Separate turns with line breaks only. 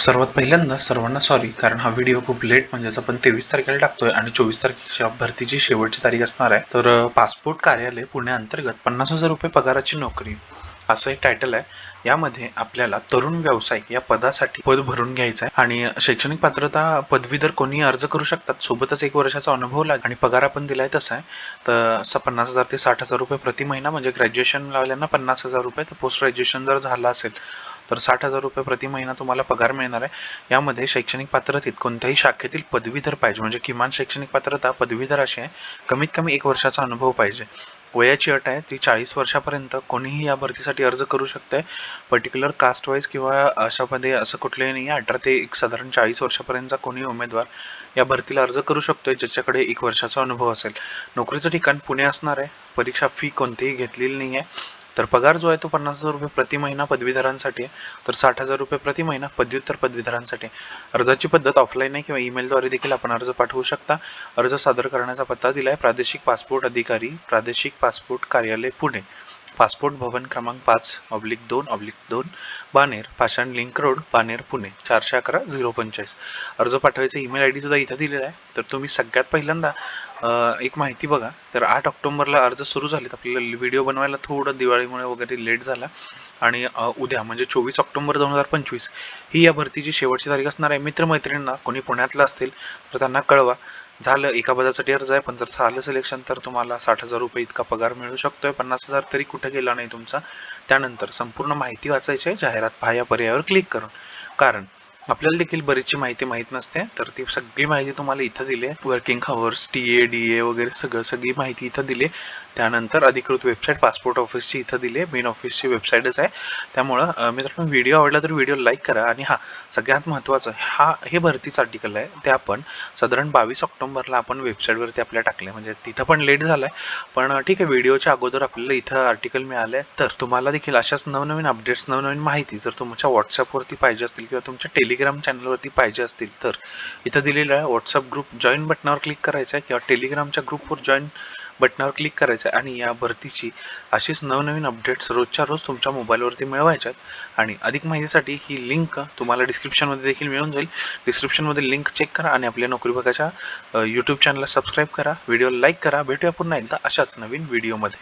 सर्वात पहिल्यांदा सर्वांना सॉरी, कारण हा व्हिडिओ खूप लेट म्हणजेच आपण 23 तारखेला टाकतोय आणि 24 तारखेच्या भरतीची शेवटची तारीख असणार आहे. तर पासपोर्ट कार्यालय पुणे अंतर्गत 50,000 रुपये पगाराची नोकरी असं एक टायटल आहे. यामध्ये आपल्याला तरुण व्यावसायिक या पदासाठी पद भरून घ्यायचं आहे आणि शैक्षणिक पात्रता पदवीधर कोणी अर्ज करू शकतात. सोबतच 1 वर्षाचा अनुभव लागेल आणि पगार आपण दिलाय तसा आहे. तर 50,000 ते 60,000 रुपये प्रति महिना, म्हणजे ग्रॅज्युएशन लावल्यांना 50,000 रुपये, तर पोस्ट ग्रॅज्युएशन जर झालं असेल तर 60,000 रुपये प्रति महिना तुम्हाला पगार मिळणार आहे. यामध्ये शैक्षणिक पात्रतेत कोणत्याही शाखेतील पदवीधर पाहिजे, म्हणजे किमान शैक्षणिक पात्रता पदवीधर अशी आहे. कमीत कमी 1 वर्षाचा अनुभव पाहिजे. वयाची अट आहे ती 40 वर्षापर्यंत कोणीही या भरतीसाठी अर्ज करू शकते. पर्टिक्युलर कास्ट वाईज किंवा अशामध्ये असं कुठलंही नाही आहे. 18 ते एक साधारण 40 वर्षापर्यंतचा कोणी उमेदवार या भरतीला अर्ज करू शकतोय, ज्याच्याकडे 1 वर्षाचा अनुभव असेल. नोकरीचं ठिकाण पुणे असणार आहे. परीक्षा फी कोणतीही घेतलेली नाही आहे. तर पगार जो आहे तो 50,000 रुपये प्रति महिना पदवीधरांसाठी आहे. तर 60,000 रुपये प्रति महिना पदव्युत्तर पदवीधरांसाठी. अर्जाची पद्धत ऑफलाईन आहे किंवा ईमेलद्वारे देखील आपण अर्ज पाठवू शकता. अर्ज सादर करण्याचा पत्ता दिला आहे: प्रादेशिक पासपोर्ट अधिकारी, प्रादेशिक पासपोर्ट कार्यालय, पुणे, पासपोर्ट भवन क्रमांक 5/2/2, बानेर, पाषाण लिंक रोड, बानेर, पुणे 411-045. अर्ज पाठवायचा ईमेल ID सुद्धा इथं दिलेला आहे. तर तुम्ही सगळ्यात पहिल्यांदा एक माहिती बघा. तर 8 ऑक्टोबरला अर्ज सुरू झालेत. आपल्याला व्हिडिओ बनवायला थोडं दिवाळीमुळे वगैरे लेट झाला आणि उद्या म्हणजे 24 ऑक्टोबर 2025 ही या भरतीची शेवटची तारीख असणार आहे. मित्रमैत्रिणींना कोणी पुण्यातलं असतील तर त्यांना कळवा. झालं, एका पदासाठी अर्ज आहे, पण जर झालं सिलेक्शन तर तुम्हाला 60,000 रुपये इतका पगार मिळू शकतोय. 50,000 तरी कुठे गेला नाही तुमचा. त्यानंतर संपूर्ण माहिती वाचायची आहे जाहिरात पहा या पर्यायावर क्लिक करून, कारण आपल्याला देखील बरीचशी माहिती माहीत नसते. तर ती सगळी माहिती तुम्हाला इथं दिली आहे. वर्किंग आवर्स, TA DA वगैरे सगळी माहिती इथं दिली आहे. त्यानंतर अधिकृत वेबसाईट पासपोर्ट ऑफिसची इथं दिली आहे. मेन ऑफिसची वेबसाईटच आहे. त्यामुळं मित्रांनो, व्हिडिओ आवडला तर व्हिडिओ लाईक करा. आणि सगळ्यात महत्त्वाचं, हे भरतीचं आर्टिकल आहे ते आपण साधारण 22 ऑक्टोबरला आपण वेबसाईटवरती आपल्या टाकले, म्हणजे तिथं पण लेट झालं आहे. पण ठीक आहे, व्हिडिओच्या अगोदर आपल्याला इथं आर्टिकल मिळालं आहे. तर तुम्हाला देखील अशाच नवनवीन अपडेट्स, नवनवीन माहिती जर तुमच्या व्हॉट्सअपवरती पाहिजे असतील किंवा तुमच्या टेलिग्राम चॅनलवरती पाहिजे असतील तर इथं दिलेलं आहे व्हॉट्सअप ग्रुप जॉईन बटनावर क्लिक करायचं आहे किंवा टेलिग्रामच्या ग्रुपवर जॉईन बटनावर क्लिक करायचं आहे आणि या भरतीची अशीच नवनवीन अपडेट्स रोजच्या रोज तुमच्या मोबाईलवरती मिळवायच्यात. आणि अधिक माहितीसाठी ही लिंक तुम्हाला डिस्क्रिप्शनमध्ये देखील मिळून जाईल. डिस्क्रिप्शनमध्ये लिंक चेक करा आणि आपल्या नोकरी बघाच्या यूट्यूब चॅनलला सबस्क्राईब करा, व्हिडिओ लाईक करा. भेटूया पुन्हा एकदा अशाच नवीन व्हिडिओमध्ये.